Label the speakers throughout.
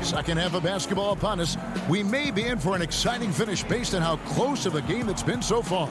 Speaker 1: Second half of basketball upon us. We may be in for an exciting finish based on how close of a game it's been so far.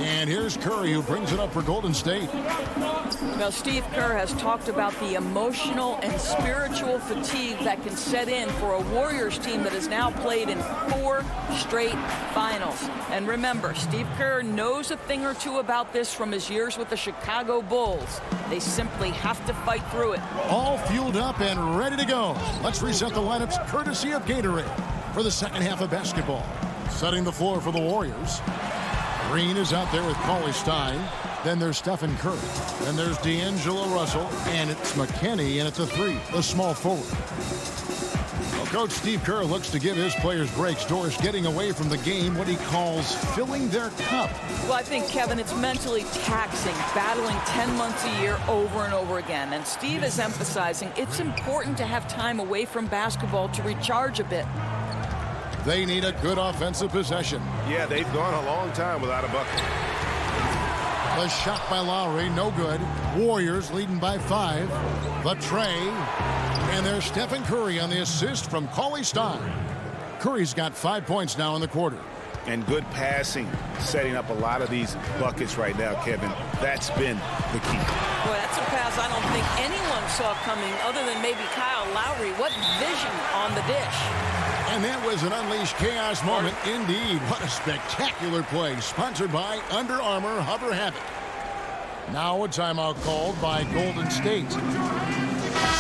Speaker 1: And here's Curry, who brings it up for Golden State.
Speaker 2: Now, Steve Kerr has talked about the emotional and spiritual fatigue that can set in for a Warriors team that has now played in 4 straight finals. And remember, Steve Kerr knows a thing or two about this from his years with the Chicago Bulls. They simply have to fight through it.
Speaker 1: All fueled up and ready to go. Let's reset the lineups courtesy of Gatorade for the second half of basketball. Setting the floor for the Warriors. Green is out there with Cauley Stein. Then there's Stephen Curry. Then there's D'Angelo Russell. And it's McKinney, and it's a 3, the small forward. Well, Coach Steve Kerr looks to give his players breaks. Doris getting away from the game, what he calls filling their cup.
Speaker 2: Well, I think, Kevin, it's mentally taxing, battling 10 months a year over and over again. And Steve is emphasizing it's important to have time away from basketball to recharge a bit.
Speaker 1: They need a good offensive possession.
Speaker 3: Yeah, they've gone a long time without a bucket.
Speaker 1: The shot by Lowry, no good. Warriors leading by 5. The tray. And there's Stephen Curry on the assist from Cauley Stein. Curry's got 5 points now in the quarter.
Speaker 3: And good passing, setting up a lot of these buckets right now, Kevin. That's been the key.
Speaker 2: Boy, that's a pass I don't think anyone saw coming other than maybe Kyle Lowry. What vision on the dish.
Speaker 1: And that was an unleashed chaos moment indeed. What a spectacular play. Sponsored by Under Armour Hover Habit. Now a timeout called by Golden State.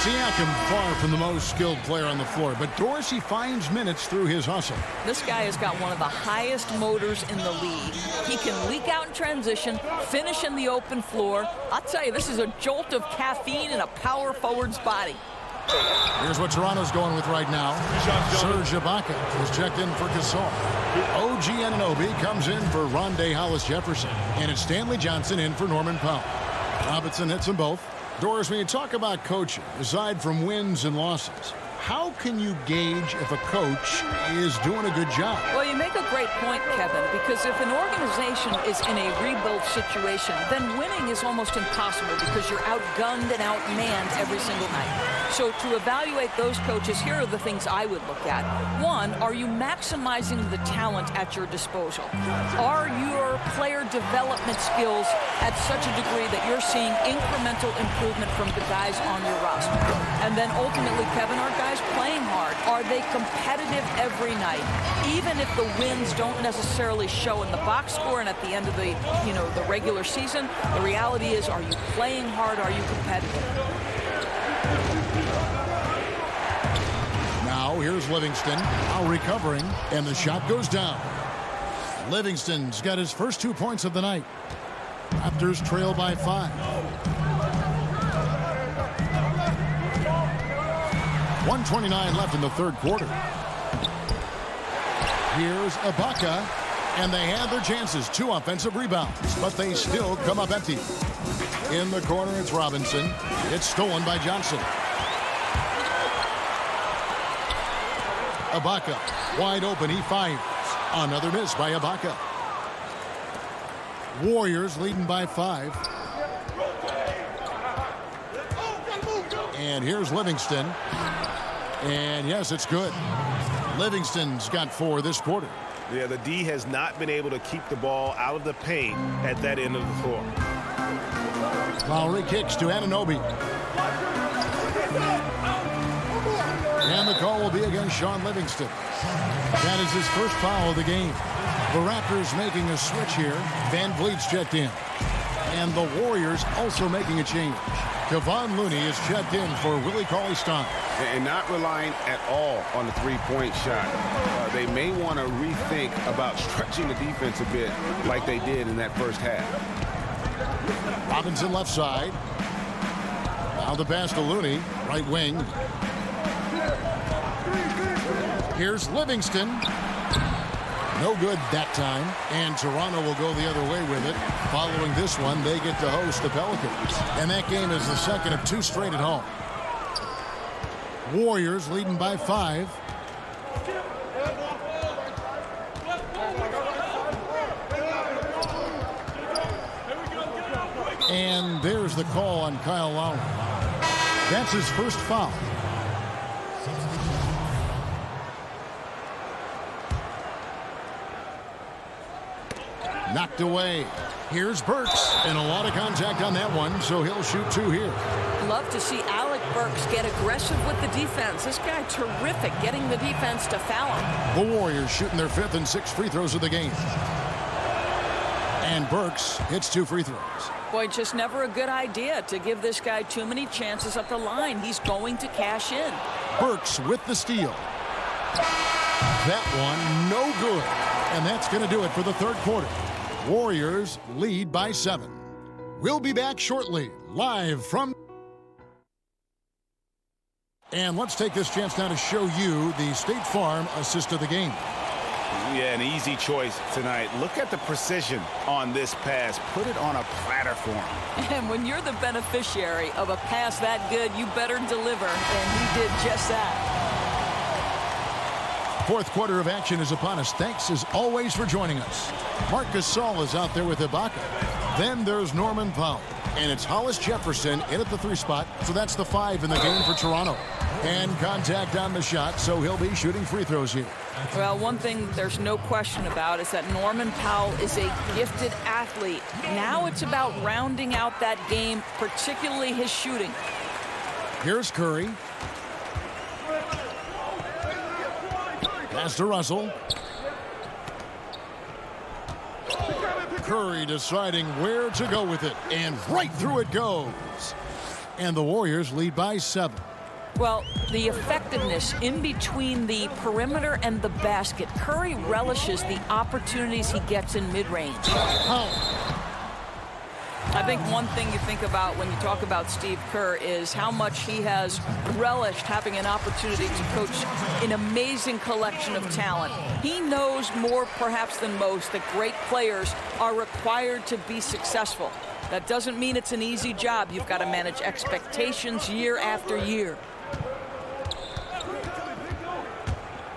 Speaker 1: Siakam far from the most skilled player on the floor, but Dorsey finds minutes through his hustle.
Speaker 2: This guy has got one of the highest motors in the league. He can leak out in transition, finish in the open floor. I'll tell you, this is a jolt of caffeine in a power forward's body.
Speaker 1: Here's what Toronto's going with right now. Serge Ibaka is checked in for Gasol. OG Anunoby comes in for Rondé Hollis-Jefferson. And it's Stanley Johnson in for Norman Powell. Robinson hits them both. Doris, when you talk about coaching, aside from wins and losses, how can you gauge if a coach is doing a good job?
Speaker 2: Well, you make a great point, Kevin, because if an organization is in a rebuild situation, then winning is almost impossible because you're outgunned and outmanned every single night. So to evaluate those coaches, here are the things I would look at. One, are you maximizing the talent at your disposal? Are your player development skills at such a degree that you're seeing incremental improvement from the guys on your roster? And then ultimately, Kevin, are guys playing hard? Are they competitive every night? Even if the wins don't necessarily show in the box score and at the end of the, the regular season, the reality is, are you playing hard? Are you competitive?
Speaker 1: Now here's Livingston, now recovering, and the shot goes down. Livingston's got his first 2 points of the night. Raptors trail by 5. 1:29 left in the third quarter. Here's Ibaka, and they have their chances. 2 offensive rebounds, but they still come up empty. In the corner, it's Robinson. It's stolen by Johnson. Ibaka, wide open, he fires. Another miss by Ibaka. Warriors leading by 5. And here's Livingston. And yes, it's good. Livingston's got 4 this quarter.
Speaker 3: Yeah, the D has not been able to keep the ball out of the paint at that end of the floor.
Speaker 1: Lowry kicks to Anunoby. And the call will be against Sean Livingston. That is his first foul of the game. The Raptors making a switch here. Van Vliet's checked in. And the Warriors also making a change. Kevon Looney is checked in for Willie Cauley-Stein.
Speaker 3: And not relying at all on the three-point shot. They may want to rethink about stretching the defense a bit like they did in that first half.
Speaker 1: Robinson left side. Now the pass to Looney, right wing. Here's Livingston. No good that time. And Toronto will go the other way with it. Following this one, they get to host the Pelicans. And that game is the second of 2 straight at home. Warriors leading by 5. And there's the call on Kyle Lowry. That's his first foul. Knocked away. Here's Burks, and a lot of contact on that one, so he'll shoot 2 here.
Speaker 2: Love to see Alec Burks get aggressive with the defense. This guy terrific getting the defense to foul him.
Speaker 1: The Warriors shooting their 5th and 6th free throws of the game. And Burks hits 2 free throws.
Speaker 2: Boy, just never a good idea to give this guy too many chances at the line. He's going to cash in.
Speaker 1: Burks with the steal. That one no good. And that's going to do it for the 3rd quarter. Warriors lead by 7. We'll be back shortly, live from... And let's take this chance now to show you the State Farm assist of the game.
Speaker 3: Yeah, an easy choice tonight. Look at the precision on this pass. Put it on a platter for him.
Speaker 2: And when you're the beneficiary of a pass that good, you better deliver. And he did just that.
Speaker 1: 4th quarter of action is upon us. Thanks as always for joining us. Marc Gasol is out there with Ibaka. Then there's Norman Powell. And it's Hollis Jefferson in at the 3 spot. So that's the 5 in the game for Toronto. And contact on the shot, so he'll be shooting free throws here.
Speaker 2: Well, one thing there's no question about is that Norman Powell is a gifted athlete. Now it's about rounding out that game, particularly his shooting.
Speaker 1: Here's Curry. Pass to Russell. Curry deciding where to go with it, and right through it goes. And the Warriors lead by 7.
Speaker 2: Well, the effectiveness in between the perimeter and the basket. Curry relishes the opportunities he gets in mid-range. I think one thing you think about when you talk about Steve Kerr is how much he has relished having an opportunity to coach an amazing collection of talent. He knows more perhaps than most that great players are required to be successful. That doesn't mean it's an easy job. You've got to manage expectations year after year.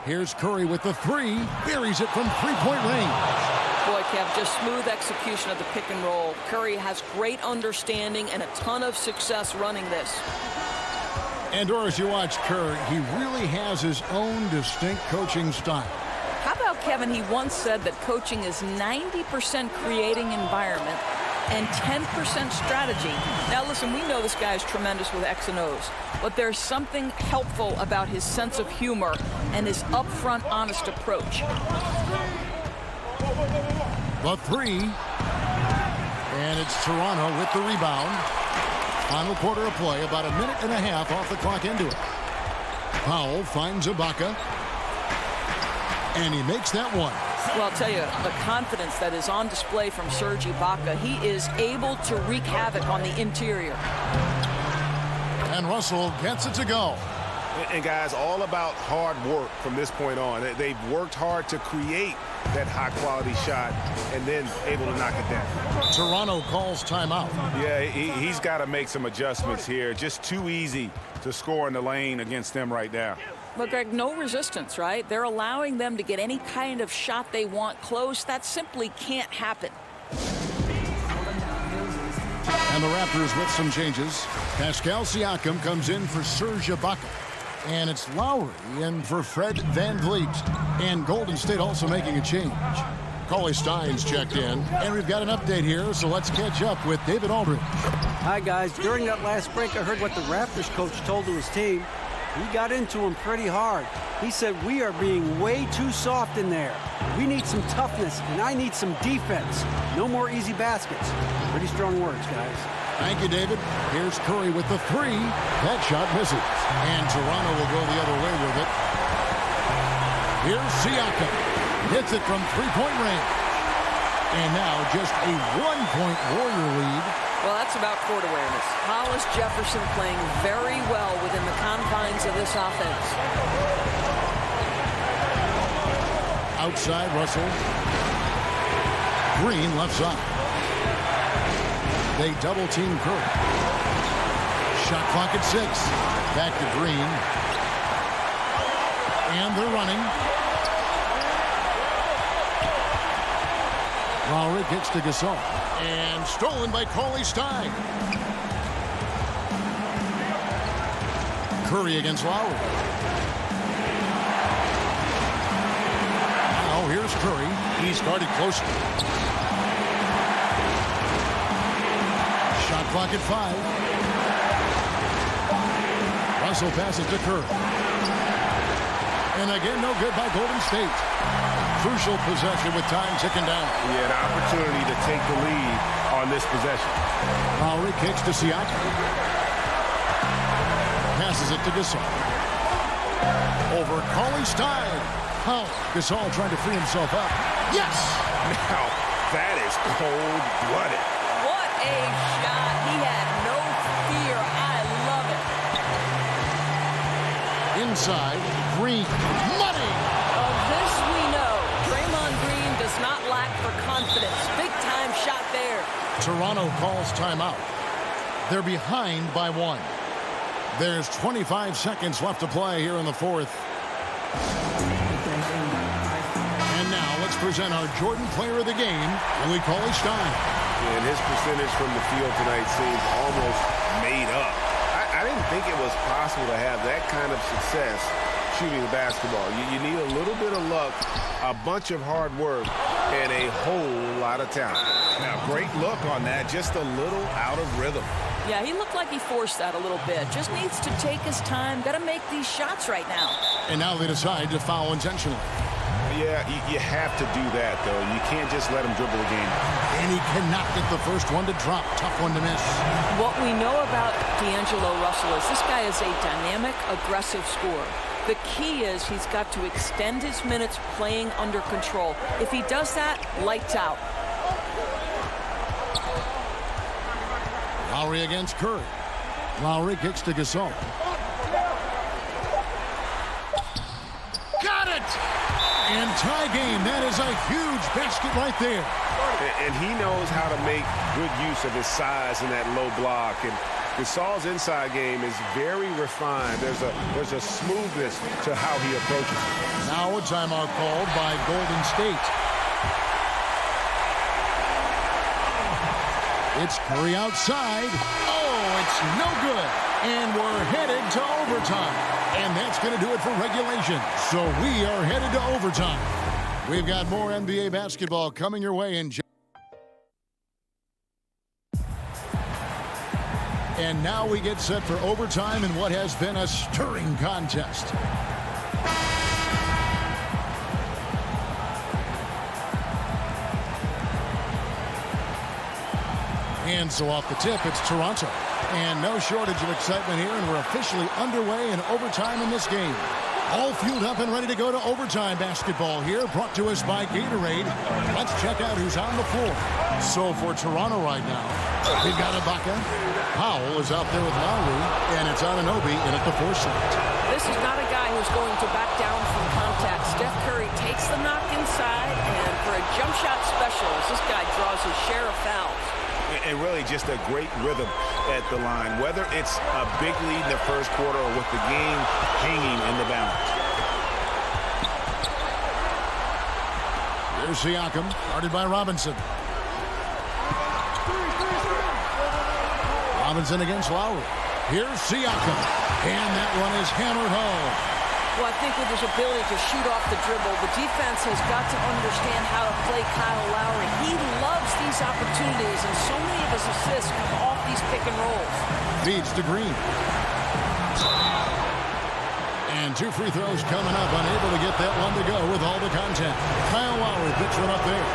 Speaker 1: Here's Curry with the 3. Buries it from 3-point range.
Speaker 2: Boy, Kev, just smooth execution of the pick and roll. Curry has great understanding and a ton of success running this.
Speaker 1: And as you watch Curry, he really has his own distinct coaching style.
Speaker 2: How about, Kevin, he once said that coaching is 90% creating environment and 10% strategy. Now, listen, we know this guy is tremendous with X and O's, but there's something helpful about his sense of humor and his upfront, honest approach.
Speaker 1: The 3. And it's Toronto with the rebound. Final quarter of play, about a minute and a half off the clock into it. Powell finds Ibaka. And he makes that one.
Speaker 2: Well, I'll tell you, the confidence that is on display from Serge Ibaka, he is able to wreak havoc on the interior.
Speaker 1: And Russell gets it to go.
Speaker 3: And guys, all about hard work from this point on. They've worked hard to create that high-quality shot and then able to knock it down.
Speaker 1: Toronto calls timeout.
Speaker 3: Yeah, he's got to make some adjustments here. Just too easy to score in the lane against them right now.
Speaker 2: But, Greg, no resistance, right? They're allowing them to get any kind of shot they want close. That simply can't happen.
Speaker 1: And the Raptors with some changes. Pascal Siakam comes in for Serge Ibaka. And it's Lowry in for Fred VanVleet. And Golden State also making a change. Cauley Stein's checked in. And we've got an update here, so let's catch up with David Aldridge.
Speaker 4: Hi, guys. During that last break, I heard what the Raptors coach told to his team. He got into him pretty hard. He said, we are being way too soft in there. We need some toughness, and I need some defense. No more easy baskets. Pretty strong words, guys.
Speaker 1: Thank you, David. Here's Curry with the 3. That shot misses. And Toronto will go the other way with it. Here's Siakam. Hits it from 3-point range. And now just a 1-point Warrior lead.
Speaker 2: Well, that's about court awareness. Hollis Jefferson playing very well within the confines of this offense.
Speaker 1: Outside, Russell. Green left side. They double team Curry. Shot clock at 6. Back to Green. And they're running. Lowry kicks to Gasol. And stolen by Stein. Curry against Lowry. Now here's Curry. He's guarded closely. Shot clock at 5. Russell passes to Curry. And again, no good by Golden State. Crucial possession with time ticking down.
Speaker 3: He had an opportunity to take the lead on this possession.
Speaker 1: Lowry kicks to Siakam. Passes it to Gasol. Over Stein. Oh, Gasol trying to free himself up. Yes!
Speaker 3: Now, that is cold-blooded.
Speaker 2: What a shot. He had no fear. I love it.
Speaker 1: Inside, Green. Money!
Speaker 2: Of this we know. Draymond Green does not lack for confidence. Big-time shot there.
Speaker 1: Toronto calls timeout. They're behind by 1. There's 25 seconds left to play here in the fourth. And now let's present our Jordan Player of the Game, Willie Cauley-Stein.
Speaker 3: And his percentage from the field tonight seems almost made up. I didn't think it was possible to have that kind of success shooting the basketball. You need a little bit of luck, a bunch of hard work, and a whole lot of talent. Now, great look on that, just a little out of rhythm.
Speaker 2: Yeah, he looked like he forced that a little bit. Just needs to take his time. Got to make these shots right now.
Speaker 1: And now they decide to foul intentionally.
Speaker 3: Yeah, you have to do that, though. You can't just let him dribble the game.
Speaker 1: And he cannot get the first one to drop. Tough one to miss.
Speaker 2: What we know about D'Angelo Russell is this guy is a dynamic, aggressive scorer. The key is he's got to extend his minutes playing under control. If he does that, lights out.
Speaker 1: Lowry against Curry. Lowry kicks to Gasol. Got it! And tie game. That is a huge basket right there.
Speaker 3: And he knows how to make good use of his size in that low block. And Gasol's inside game is very refined. There's a smoothness to how he approaches it.
Speaker 1: Now a timeout called by Golden State. It's Curry outside. Oh, it's no good. And we're headed to overtime. And that's going to do it for regulation. So we are headed to overtime. We've got more NBA basketball coming your way in. And now we get set for overtime in what has been a stirring contest. And so off the tip, it's Toronto. And no shortage of excitement here, and we're officially underway in overtime in this game. All fueled up and ready to go to overtime basketball here, brought to us by Gatorade. Let's check out who's on the floor. So for Toronto right now, we've got Ibaka. Powell is out there with Lowry, and it's Anunoby in at the 4 slot.
Speaker 2: This is not a guy who's going to back down from contact. Steph Curry takes the knock inside, and for a jump shot specialist, this guy draws his share of fouls.
Speaker 3: And really just a great rhythm at the line, whether it's a big lead in the first quarter or with the game hanging in the balance.
Speaker 1: Here's Siakam, guarded by Robinson. Robinson against Lowry. Here's Siakam, and that one is hammered home.
Speaker 2: Well, I think with his ability to shoot off the dribble, the defense has got to understand how to play Kyle Lowry. He loves these opportunities, and so many of his assists come off these pick and rolls.
Speaker 1: Feeds to Green. And 2 free throws coming up, unable to get that one to go with all the contact. Kyle Lowry picks one up there.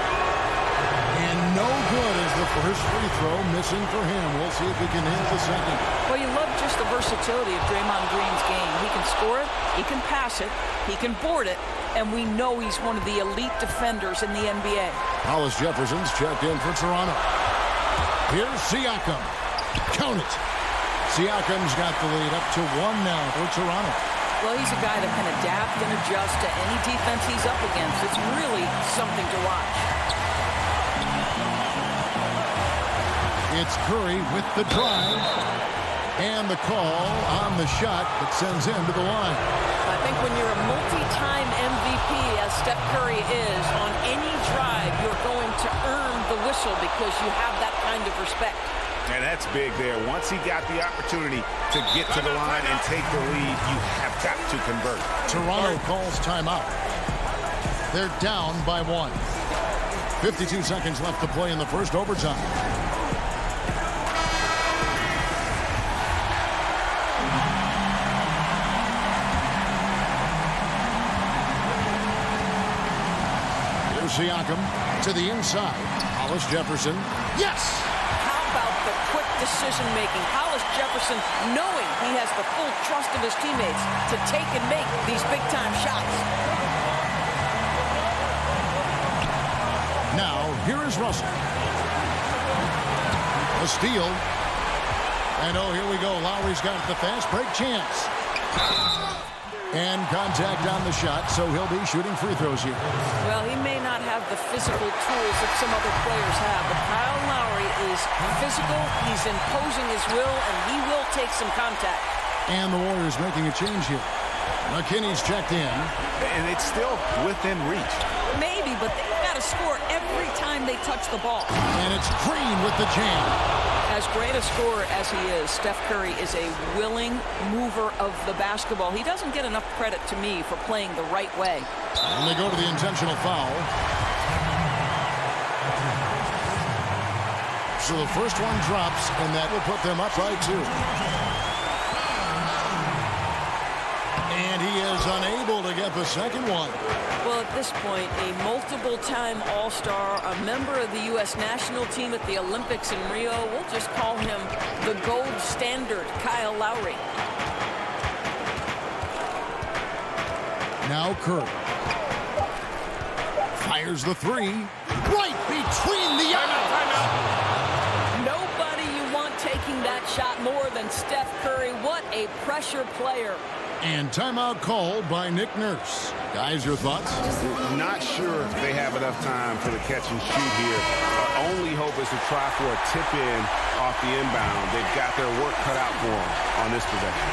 Speaker 1: And no good as the first free throw missing for him. We'll see if he can hit the second.
Speaker 2: Well, you love just the versatility of Draymond Green's game. He can score it, he can pass it, he can board it, and we know he's one of the elite defenders in the NBA.
Speaker 1: Hollis Jefferson's checked in for Toronto. Here's Siakam. Count it. Siakam's got the lead up to 1 now for Toronto.
Speaker 2: Well, he's a guy that can adapt and adjust to any defense he's up against. It's really something to watch.
Speaker 1: It's Curry with the drive. And the call on the shot that sends him to the line.
Speaker 2: I think when you're a multi-time MVP, as Steph Curry is, on any drive, you're going to earn the the whistle because you have that kind of respect.
Speaker 3: And that's big there. Once he got the opportunity to get to the line and take the lead, you have got to convert.
Speaker 1: Toronto calls timeout. They're down by 1. 52 seconds left to play in the first overtime. Siakam to the inside. Hollis Jefferson. Yes!
Speaker 2: How about the quick decision-making? Hollis Jefferson, knowing he has the full trust of his teammates to take and make these big-time shots.
Speaker 1: Now, here is Russell. A steal. And oh, here we go. Lowry's got the fast break chance. And contact on the shot, so he'll be shooting free throws here.
Speaker 2: Well, he may not have the physical tools that some other players have, but Kyle Lowry is physical, he's imposing his will, and he will take some contact.
Speaker 1: And the Warriors making a change here. McKinney's checked in.
Speaker 3: And it's still within reach.
Speaker 2: Maybe, but they've got to score every time they touch the ball.
Speaker 1: And it's Green with the jam.
Speaker 2: As great a scorer as he is, Steph Curry is a willing mover of the basketball. He doesn't get enough credit to me for playing the right way.
Speaker 1: And they go to the intentional foul. So the first one drops, and that will put them up by 2. And he is unable to get the second one.
Speaker 2: Well, at this point, a multiple-time All-Star, a member of the U.S. national team at the Olympics in Rio, we'll just call him the gold standard, Kyle Lowry.
Speaker 1: Now Curry. Fires the 3. Right between the eyes.
Speaker 2: Nobody you want taking that shot more than Steph Curry. What a pressure player.
Speaker 1: And timeout called by Nick Nurse. Guys, your thoughts?
Speaker 3: Not sure if they have enough time for the catch and shoot here. Our only hope is to try for a tip-in off the inbound. They've got their work cut out for them on this possession.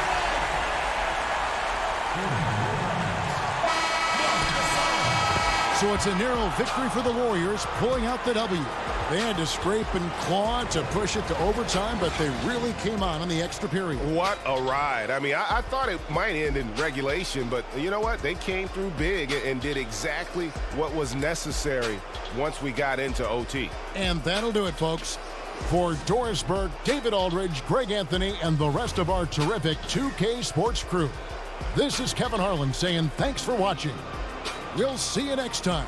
Speaker 1: So it's a narrow victory for the Warriors, pulling out the W. They had to scrape and claw to push it to overtime, but they really came on in the extra period.
Speaker 3: What a ride. I mean, I thought it might end in regulation, but you know what? They came through big and did exactly what was necessary once we got into OT.
Speaker 1: And that'll do it, folks. For Doris Burke, David Aldridge, Greg Anthony, and the rest of our terrific 2K Sports crew, this is Kevin Harlan saying thanks for watching. We'll see you next time.